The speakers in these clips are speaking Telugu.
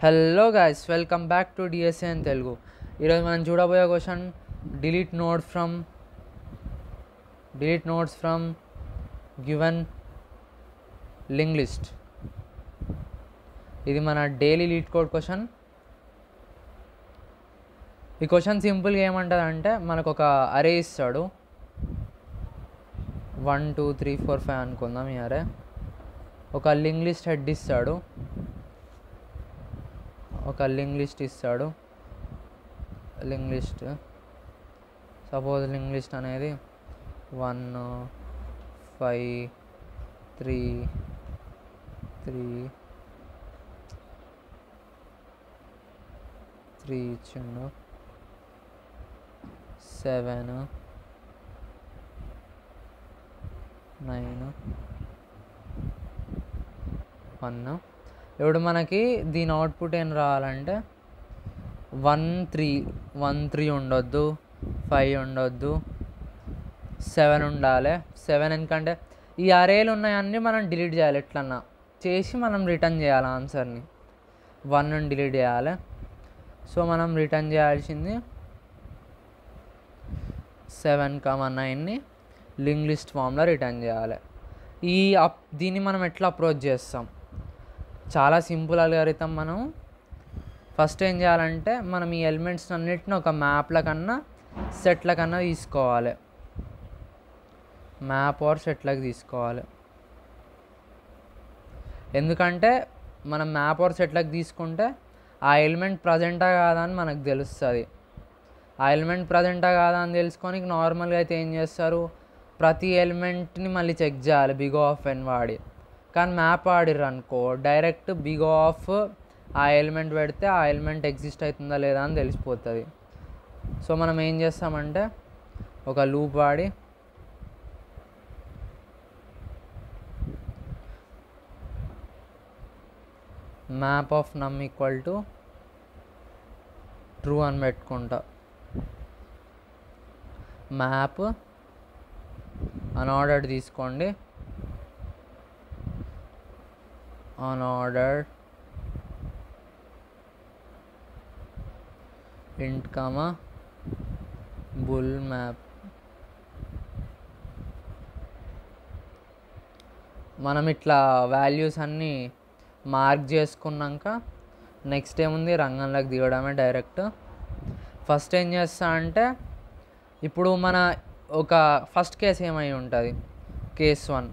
Hello guys, welcome back to DSN Telugu. ఈరోజు మనం చూడబోయే question delete notes from given link list. ఇది మన డైలీ లీడ్ కోడ్ క్వశ్చన్. ఈ క్వశ్చన్ సింపుల్గా ఏమంటుంది అంటే, మనకు ఒక అరే ఇస్తాడు, 1 2 3 4 5 అనుకుందాం. ఈ అరే ఒక లింక్ లిస్ట్ హెడ్ ఇస్తాడు, ఒక లింక్ లిస్ట్ ఇస్తాడు. Link list suppose link list అనేది 1 5 3 ఇచ్చిండు, 7 9 1. ఇప్పుడు మనకి దీని అవుట్పుట్ ఏం రావాలంటే 1 3 ఉండొద్దు, 5 ఉండొద్దు, 7 ఉండాలి. 7 ఎందుకంటే ఈ అరేలు ఉన్నాయన్నీ మనం డిలీట్ చేయాలి, ఎట్లన్నా చేసి మనం రిటర్న్ చేయాలి ఆన్సర్ని. 1ని డిలీట్ చేయాలి. సో మనం రిటర్న్ చేయాల్సింది 7,9ని లింక్ లిస్ట్ ఫామ్లో రిటర్న్ చేయాలి. దీన్ని మనం ఎట్లా అప్రోచ్ చేస్తాం? చాలా సింపుల్ అల్గారిథం. మనం ఫస్ట్ ఏం చేయాలంటే, మనం ఈ ఎలిమెంట్స్ అన్నిటిని ఒక మ్యాప్ల కన్నా సెట్ల కన్నా తీసుకోవాలి. మ్యాప్ ఆర్ సెట్లకు తీసుకోవాలి. ఎందుకంటే మనం మ్యాప్ ఆర్ సెట్లకు తీసుకుంటే ఆ ఎలిమెంట్ ప్రజెంటా కాదా అని మనకు తెలుస్తుంది. ఆ ఎలిమెంట్ ప్రజెంటా కాదా అని తెలుసుకొని నార్మల్గా అయితే ఏం చేస్తారు, ప్రతి ఎలిమెంట్ని మళ్ళీ చెక్ చేయాలి బిగ్ ఆఫ్ ఎన్ వాడి. కానీ మ్యాప్ ఆడిర్రు అనుకో, డైరెక్ట్ బిగ్ ఆఫ్ ఆ ఎలిమెంట్ పెడితే ఆ ఎలిమెంట్ ఎగ్జిస్ట్ అవుతుందా లేదా అని తెలిసిపోతుంది. సో మనం ఏం చేస్తామంటే, ఒక లూప్ వాడి మ్యాప్ ఆఫ్ నమ్ ఈక్వల్ టు ట్రూ అని పెట్టుకుంటా. మ్యాప్ అన్ఆర్డర్డ్ తీసుకోండి, unordered int bull map. మనం ఇట్లా వాల్యూస్ అన్నీ మార్క్ చేసుకున్నాక నెక్స్ట్ ఏముంది, రంగంలోకి దిగడమే డైరెక్ట్. ఫస్ట్ ఏం చేస్తా అంటే, ఇప్పుడు మన ఒక ఫస్ట్ కేసు ఏమై ఉంటుంది, కేస్ 1.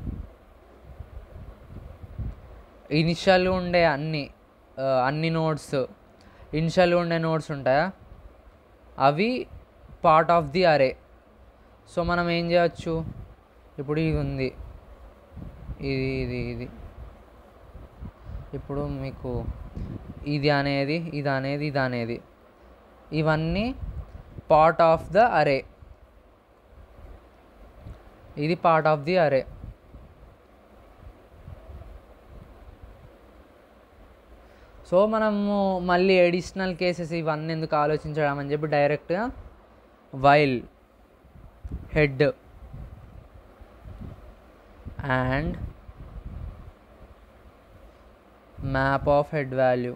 ఇనిషియల్ ఉండే అన్ని నోడ్స్, ఇనిషియల్ ఉండే నోడ్స్ ఉంటాయా, అవి పార్ట్ ఆఫ్ ది అరే. సో మనం ఏం చేయొచ్చు, ఇప్పుడు ఇది ఉంది, ఇది ఇప్పుడు మీకు ఇది అనేది ఇవన్నీ పార్ట్ ఆఫ్ ద అరే. ఇది పార్ట్ ఆఫ్ ది అరే. సో మనము మళ్ళీ అడిషనల్ కేసెస్ ఇవన్నీ ఎందుకు ఆలోచించడం అని చెప్పి డైరెక్ట్గా while head and map of head value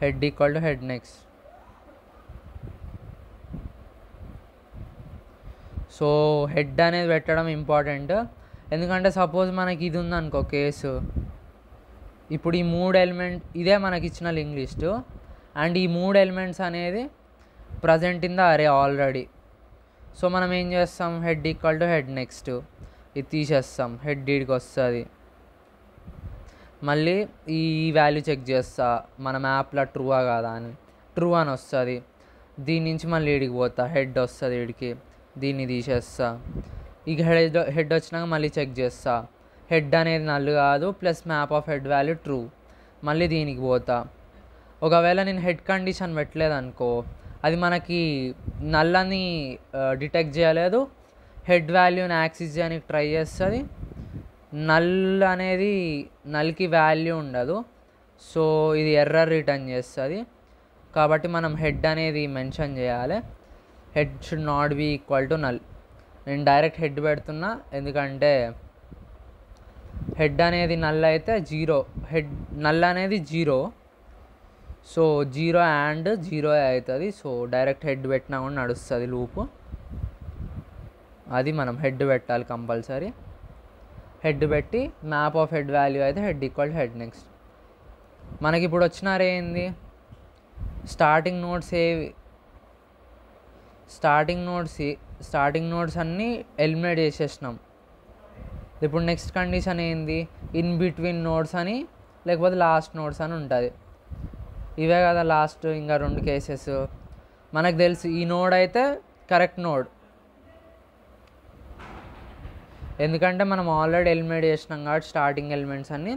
head equal to head next. So head అనేది పెట్టడం ఇంపార్టెంట్. ఎందుకంటే సపోజ్ మనకి ఇది ఉందనుకో కేసు, ఇప్పుడు ఈ 3 ఎలిమెంట్ ఇదే మనకి ఇచ్చిన లింక్ లిస్టు, అండ్ ఈ 3 ఎలిమెంట్స్ అనేది ప్రజెంట్ ఇన్ ద అరే ఆల్రెడీ. సో మనం ఏం చేస్తాం, head equal to head next ఇది తీసేస్తాం, హెడ్ ఈడికి వస్తుంది. మళ్ళీ ఈ వాల్యూ చెక్ చేస్తా, మన మ్యాప్లో ట్రూవా కాదా అని. ట్రూ అని వస్తుంది. దీని నుంచి మళ్ళీ ఈడికి పోతా, హెడ్ వస్తుంది ఈడికి, దీన్ని తీసేస్తా. ఇక హెడ్ వచ్చినాక మళ్ళీ చెక్ చేస్తా, హెడ్ అనేది నల్ కాదు, plus map of head value true. మళ్ళీ దీనికి పోతా. ఒకవేళ నేను హెడ్ కండిషన్ పెట్టలేదనుకో, అది మనకి నల్ అని డిటెక్ట్ చేయలేదు, హెడ్ వాల్యూని యాక్సెస్ చేయడానికి ట్రై చేస్తుంది. నల్కి వాల్యూ ఉండదు. సో ఇది ఎర్రర్ రిటర్న్ చేస్తుంది. కాబట్టి మనం హెడ్ అనేది మెన్షన్ చేయాలి, head should not be equal to null. నేను డైరెక్ట్ హెడ్ పెడుతున్నా, ఎందుకంటే హెడ్ అనేది నల్ అయితే జీరో, నల్ అనేది zero. So zero and zero అవుతుంది. సో డైరెక్ట్ హెడ్ పెట్టినా కూడా నడుస్తుంది లూపు. అది మనం హెడ్ పెట్టాలి కంపల్సరీ. హెడ్ పెట్టి మ్యాప్ ఆఫ్ హెడ్ వాల్యూ అయితే head equal to head next. మనకి ఇప్పుడు వచ్చినారు ఏంది, స్టార్టింగ్ నోడ్స్ అన్నీ ఎలిమినేట్ చేసేసినాం. ఇప్పుడు నెక్స్ట్ కండిషన్ ఏంది, ఇన్ బిట్వీన్ నోడ్స్ అని లేకపోతే లాస్ట్ నోడ్స్ అని ఉంటుంది. ఇవే కదా లాస్ట్ ఇంకా 2 కేసెస్. మనకు తెలుసు ఈ నోడ్ అయితే కరెక్ట్ నోడ్, ఎందుకంటే మనం ఆల్రెడీ ఎలిమినేట్ చేసినాం కాబట్టి స్టార్టింగ్ ఎలిమెంట్స్ అన్నీ.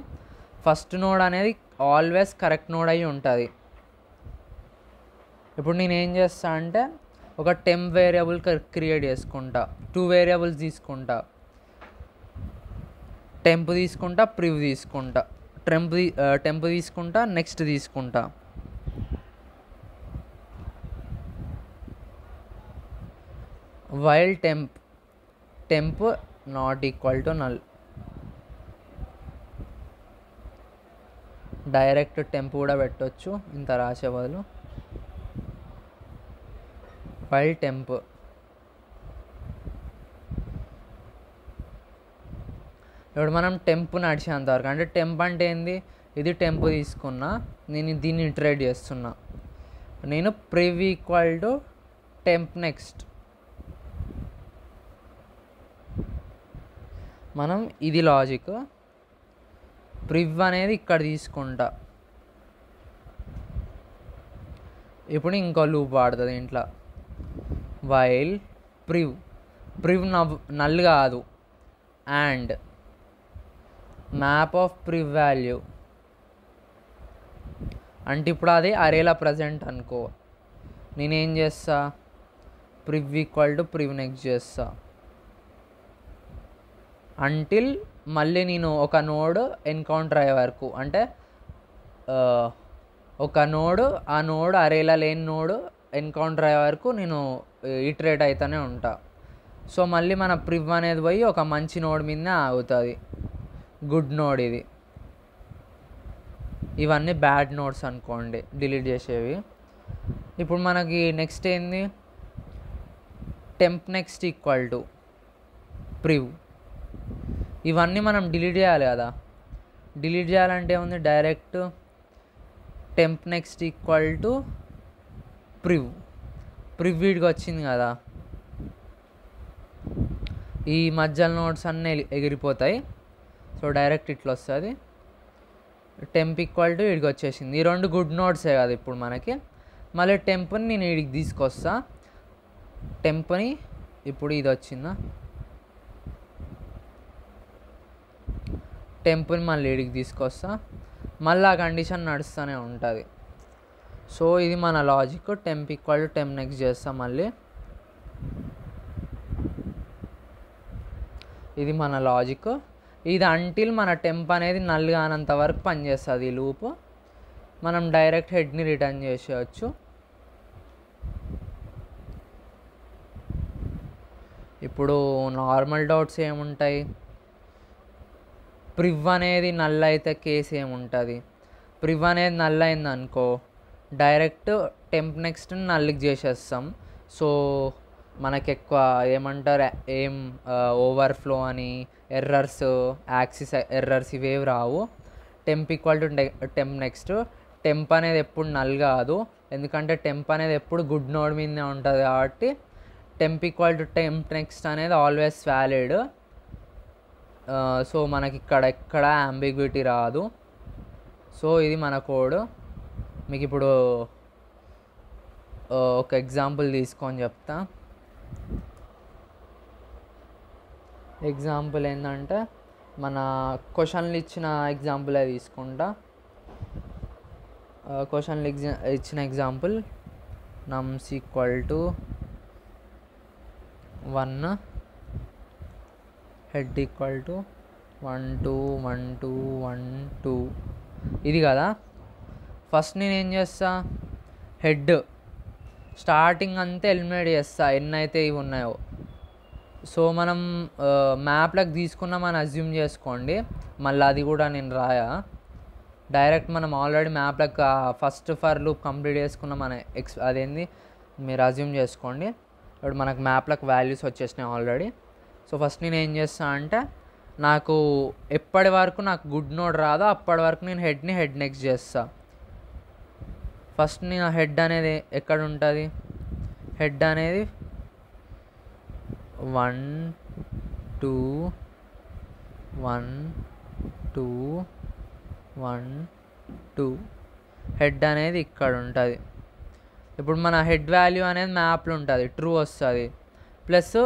ఫస్ట్ నోడ్ అనేది ఆల్వేస్ కరెక్ట్ నోడ్ అయి ఉంటుంది. ఇప్పుడు నేను ఏం చేస్తా అంటే ఒక టెంప్ వేరియబుల్ క్రియేట్ చేసుకుంటా, 2 వేరియబుల్స్ తీసుకుంటా. టెంప్ తీసుకుంటా, ప్రివ్ తీసుకుంటా. టెంప్ తీసుకుంటా, నెక్స్ట్ తీసుకుంటా. While temp not equal to null. Direct temp కూడా పెట్టవచ్చు ఇంత రాసే బదులు. వైల్ టెంప్ ఇప్పుడు మనం టెంప్ నడిచేంత వరకు, అంటే టెంప్ అంటే ఏంది, ఇది టెంప్ తీసుకున్నా, నేను దీన్ని ఇటరేట్ చేస్తున్నా. నేను ప్రివ్ ఈక్వల్ టు టెంప్ నెక్స్ట్. మనం ఇది లాజిక్. ప్రివ్ అనేది ఇక్కడ తీసుకుంటా. ఇప్పుడు ఇంకో లూప్ వాడుతుంది ఇంట్లో, వైల్ ప్రివ్ నల్ కాదు, and map of prev value. అంటే ఇప్పుడు అది అరేలా ప్రజెంట్ అనుకో, నేనేం చేస్తా, prev equal to prev next చేస్తా అంటిల్ మళ్ళీ నేను ఒక నోడ్ ఎన్కౌంటర్ అయ్యే వరకు. అంటే ఒక నోడ్, ఆ నోడ్ అరేలా లేని నోడ్ ఎన్కౌంటర్ అయ్యే వరకు నేను ఇటరేట్ అవుతూనే ఉంటా. సో మళ్ళీ మన ప్రివ్ అనేది పోయి ఒక మంచి నోడ్ మీదనే ఆగుతుంది, గుడ్ నోడ్ ఇది. ఇవన్నీ బ్యాడ్ నోడ్స్ అనుకోండి, డిలీట్ చేసేవి. ఇప్పుడు మనకి నెక్స్ట్ ఏంది, temp next equal to prev. ఇవన్నీ మనం డిలీట్ చేయాలి కదా. డిలీట్ చేయాలంటే ఏముంది, direct temp next equal to prev వీడికి వచ్చింది కదా. ఈ మధ్యలో నోట్స్ అన్నీ ఎగిరిపోతాయి. సో డైరెక్ట్ ఇట్లా వస్తుంది, టెంప్ ఈక్వల్ టు వీడికి వచ్చేసింది. ఈ 2 గుడ్ నోట్సే కదా ఇప్పుడు మనకి. మళ్ళీ టెంప్ని నేను వీడికి తీసుకొస్తా. టెంప్ని ఇప్పుడు ఇది వచ్చిందా, టెంప్ని మళ్ళీ వీడికి తీసుకొస్తా. మళ్ళీ ఆ కండిషన్ నడుస్తూనే ఉంటుంది. సో ఇది మన logic. Temp equal to temp next చేస్తాం మళ్ళీ. ఇది మన లాజిక్. ఇది అంటిల్ మన టెంప్ అనేది నల్ కానంత వరకు పనిచేస్తుంది ఈ లూప్. మనం డైరెక్ట్ హెడ్ని రిటర్న్ చేసేయచ్చు. ఇప్పుడు నార్మల్ డౌట్స్ ఏముంటాయి, ప్రివ్ అనేది నల్ అయితే కేసు ఏముంటుంది. ప్రివ్ అనేది నల్ అయింది అనుకో, డైరెక్ట్ టెంప్ నెక్స్ట్ నల్కి చేసేస్తాం. సో మనకి ఎక్కువ ఏమంటారు, ఓవర్ఫ్లో అని ఎర్రర్స్, యాక్సిస్ ఎర్రర్స్ ఇవేవి రావు. Temp equal to temp next. Temp అనేది ఎప్పుడు నల్ కాదు, ఎందుకంటే టెంప్ అనేది ఎప్పుడు గుడ్ నోడ్ మీదనే ఉంటుంది కాబట్టి temp equal to temp next అనేది ఆల్వేస్ వ్యాలిడ్. సో మనకి ఎక్కడ అంబిగ్విటీ రాదు. సో ఇది మన కోడ్. మీకు ఇప్పుడు ఒక ఎగ్జాంపుల్ తీసుకొని చెప్తా. ఎగ్జాంపుల్ ఏంటంటే మన క్వశ్చన్లు ఇచ్చిన ఎగ్జాంపులే తీసుకుంటా. క్వశ్చన్లు ఇచ్చిన example నమ్స్ equal to 1, head equal to 1 2 1 2 1 2 ఇది కదా. ఫస్ట్ నేను ఏం చేస్తా, హెడ్ స్టార్టింగ్ అంతా ఎలిమినేట్ చేస్తా ఎన్నైతే ఇవి ఉన్నాయో. సో మనం మ్యాప్లకు తీసుకున్నామని అజ్యూమ్ చేసుకోండి. మళ్ళీ అది కూడా నేను రాయా, డైరెక్ట్ మనం ఆల్రెడీ మ్యాప్లకు ఫస్ట్ ఫర్ లూప్ కంప్లీట్ చేసుకున్న మన అదేంది మీరు అజ్యూమ్ చేసుకోండి. ఇప్పుడు మనకు మ్యాప్లకు వాల్యూస్ వచ్చేసినాయి ఆల్రెడీ. సో ఫస్ట్ నేను ఏం చేస్తాను అంటే, నాకు ఎప్పటి వరకు నాకు గుడ్ నోడ్ రాదో అప్పటి వరకు నేను హెడ్ని హెడ్ నెక్స్ట్ చేస్తా. ఫస్ట్ నేను హెడ్ అనేది ఎక్కడ ఉంటుంది, హెడ్ అనేది 1 2 1 2 1 2 హెడ్ అనేది ఇక్కడ ఉంటుంది. ఇప్పుడు మన హెడ్ వాల్యూ అనేది మ్యాప్లో ఉంటుంది, ట్రూ వస్తుంది. ప్లస్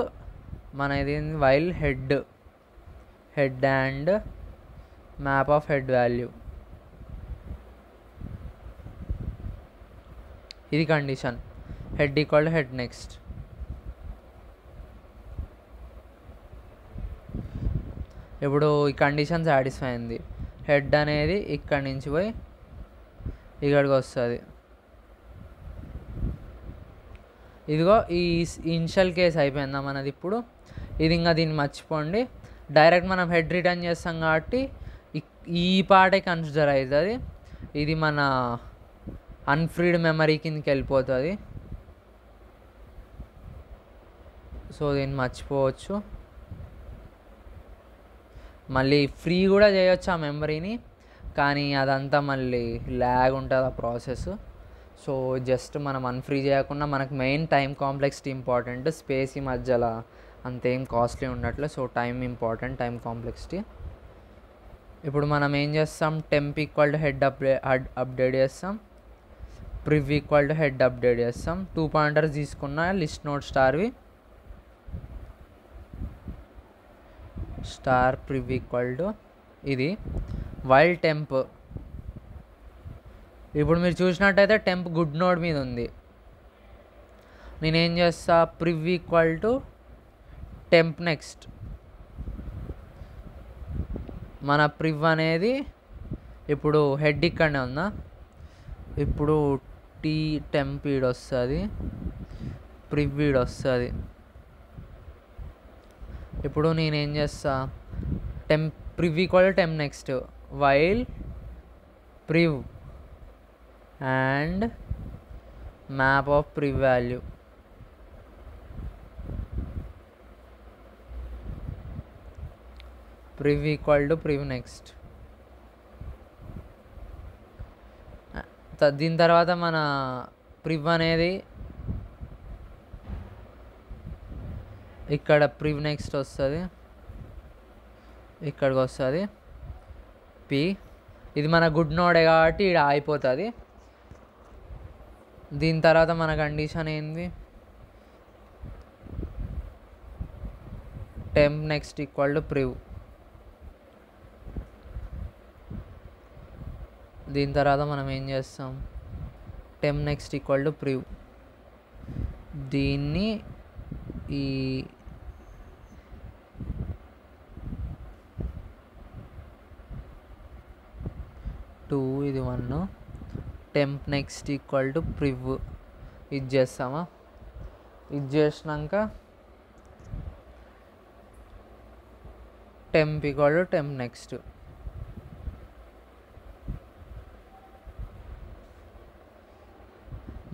మన ఇది while head and map of head value, ఇది condition. Head equal to head next. ఇప్పుడు ఈ కండిషన్ సాటిస్ఫై అయింది. హెడ్ అనేది ఇక్కడి నుంచి పోయి ఇక్కడికి వస్తుంది. ఇదిగో ఈ ఇనిషియల్ కేస్ అయిపోయిందా మనది. ఇప్పుడు ఇది ఇంకా దీన్ని మర్చిపోండి, డైరెక్ట్ మనం హెడ్ రిటర్న్ చేస్తాం కాబట్టి ఈ పార్టే కన్సిడర్ అవుతుంది. ఇది మన అన్ఫ్రీడ్ మెమరీ కిందకి వెళ్ళిపోతుంది. సో దీన్ని మర్చిపోవచ్చు. మళ్ళీ ఫ్రీ కూడా చేయొచ్చు ఆ మెమరీని, కానీ అదంతా మళ్ళీ ల్యాగ్ ఉంటుంది ఆ ప్రాసెస్. సో జస్ట్ మనం అన్ఫ్రీ చేయకుండా మనకు main time complexity important, space ఈ మధ్యలో అంతేం కాస్ట్లీ ఉండట్లే. So time important, time complexity. ఇప్పుడు మనం ఏం చేస్తాం, temp equal to head update చేస్తాం, prev equal to head update చేస్తాం. 2 పాయింటర్స్ తీసుకున్న లిస్ట్ నోడ్ స్టార్వి స్టార్ ప్రివ్ ఈక్వల్ టు ఇది వైల్ టెంప్. ఇప్పుడు మీరు చూసినట్టయితే టెంప్ గుడ్ నోడ్ మీద ఉంది. నేనేం చేస్తా, prev equal to temp next. మన ప్రివ్ అనేది ఇప్పుడు హెడ్ ఇక్కడనే ఉందా, ఇప్పుడు టీ టెంప్ ఈడ్ వస్తుంది, ప్రివ్ ఈడ్ వస్తుంది. ఇప్పుడు నేనేం చేస్తా, prev equal to temp next while prev and map of prev value. Prev equal to prev next. దీని తర్వాత మన ప్రివ్ అనేది ఇక్కడ ప్రివ్ నెక్స్ట్ వస్తుంది, ఇక్కడికి వస్తుంది పి. ఇది మన గుడ్ నోడే కాబట్టి ఇక్కడ అయిపోతుంది. దీని తర్వాత మన కండిషన్ ఏంది, టెంప్ నెక్స్ట్ ఈక్వల్ టు ప్రివ్. దీని తర్వాత మనం ఏం చేస్తాం, టెంప్ నెక్స్ట్ ఈక్వల్ టు ప్రివ్. దీన్ని ఈ టూ ఇది 1, టెంప్ నెక్స్ట్ ఈక్వల్ టు ప్రివ్ ఇది చేస్తామా. ఇది చేసినాక temp equal to temp next.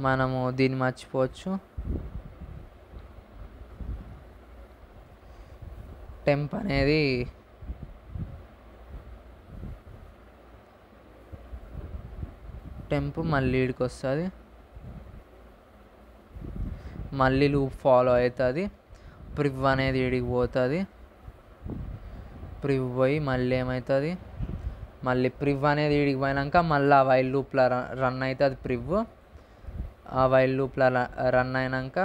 మనము దీన్ని మర్చిపోవచ్చు, టెంప్ అనేది టెంప్ మళ్ళీ ఇడికి వస్తుంది, మళ్ళీ లూప్ ఫాలో అవుతుంది. ప్రివ్ అనేది ఇడికి పోతుంది, ప్రివ్ పోయి మళ్ళీ ఏమవుతుంది, మళ్ళీ ప్రివ్ అనేది ఇడికి పోయినాక మళ్ళీ ఆ వైల్ లూప్లో రన్ అవుతుంది ప్రివ్. ఆ వైల్ లూప్లో రన్ అయినాక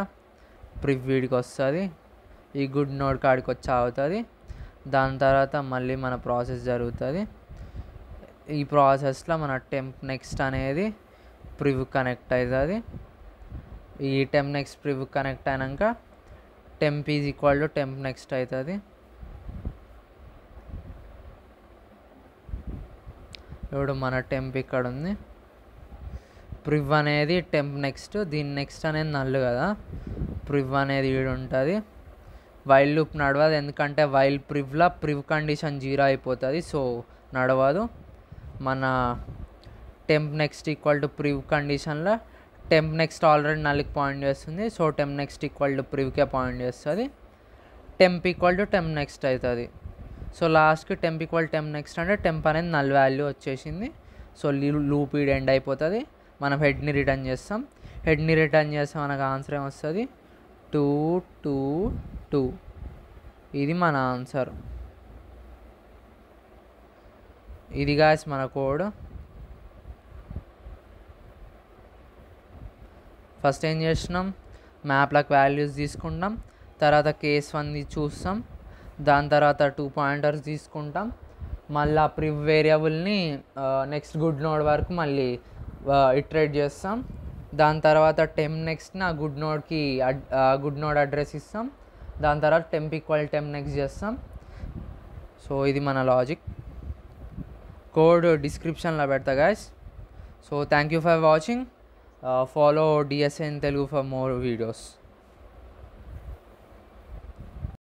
ప్రివ్ వీడికి వస్తుంది, ఈ గుడ్ నోడ్ కాడికి వచ్చి అవుతుంది. దాని తర్వాత మళ్ళీ మన ప్రాసెస్ జరుగుతుంది. ఈ ప్రాసెస్లో మన టెంప్ నెక్స్ట్ అనేది ప్రివ్ కనెక్ట్ అవుతుంది. ఈ టెంప్ నెక్స్ట్ ప్రివ్ కనెక్ట్ అయినాక temp is equal to temp next అవుతుంది. ఇప్పుడు మన టెంప్ ఇక్కడ ఉంది, ప్రివ్ అనేది టెంప్ నెక్స్ట్, దీని నెక్స్ట్ అనేది నల్లు కదా, ప్రివ్ అనేది ఈడు ఉంటుంది. వైల్ లూప్ నడవదు, ఎందుకంటే వైల్ ప్రివ్లో ప్రివ్ కండిషన్ 0 అయిపోతుంది, సో నడవదు. మన temp next equal to prev కండిషన్లో టెంప్ నెక్స్ట్ ఆల్రెడీ నల్కి పాయింట్ చేస్తుంది, so temp next equal to ప్రివ్కే పాయింట్ చేస్తుంది. Temp equal to temp next అవుతుంది. సో లాస్ట్కి టెంప్ ఈక్వల్ టెంప్ నెక్స్ట్ అంటే టెంప్ అనేది నల్ వాల్యూ వచ్చేసింది. సో లూప్ ఈడ్ ఎండ్ అయిపోతుంది. మనం హెడ్ని రిటర్న్ చేస్తాం. మనకు ఆన్సర్ ఏమొస్తుంది? 2 2 2. ఇది మన ఆన్సర్. ఇది గాయస్ మన కోడ్. ఫస్ట్ ఏం చేస్తున్నాం, మ్యాప్లకు వాల్యూస్ తీసుకుంటాం, తర్వాత కేస్ 1 చూస్తాం, దాని తర్వాత 2 పాయింటర్స్ తీసుకుంటాం, మళ్ళీ ప్రివ్ వేరియబుల్ని నెక్స్ట్ గుడ్ నోడ్ వరకు మళ్ళీ ఇటరేట్ చేస్తాం. దాని తర్వాత టెంప్ నెక్స్ట్ని ఆ గుడ్ నోడ్ అడ్రస్ ఇస్తాం. దాని తర్వాత టెంప్ ఈక్వల్ టెంప్ నెక్స్ట్ చేస్తాం. సో ఇది మన లాజిక్. కోడ్ డిస్క్రిప్షన్లో పెడతా guys. So thank you for watching. Follow DSN Telugu for more videos.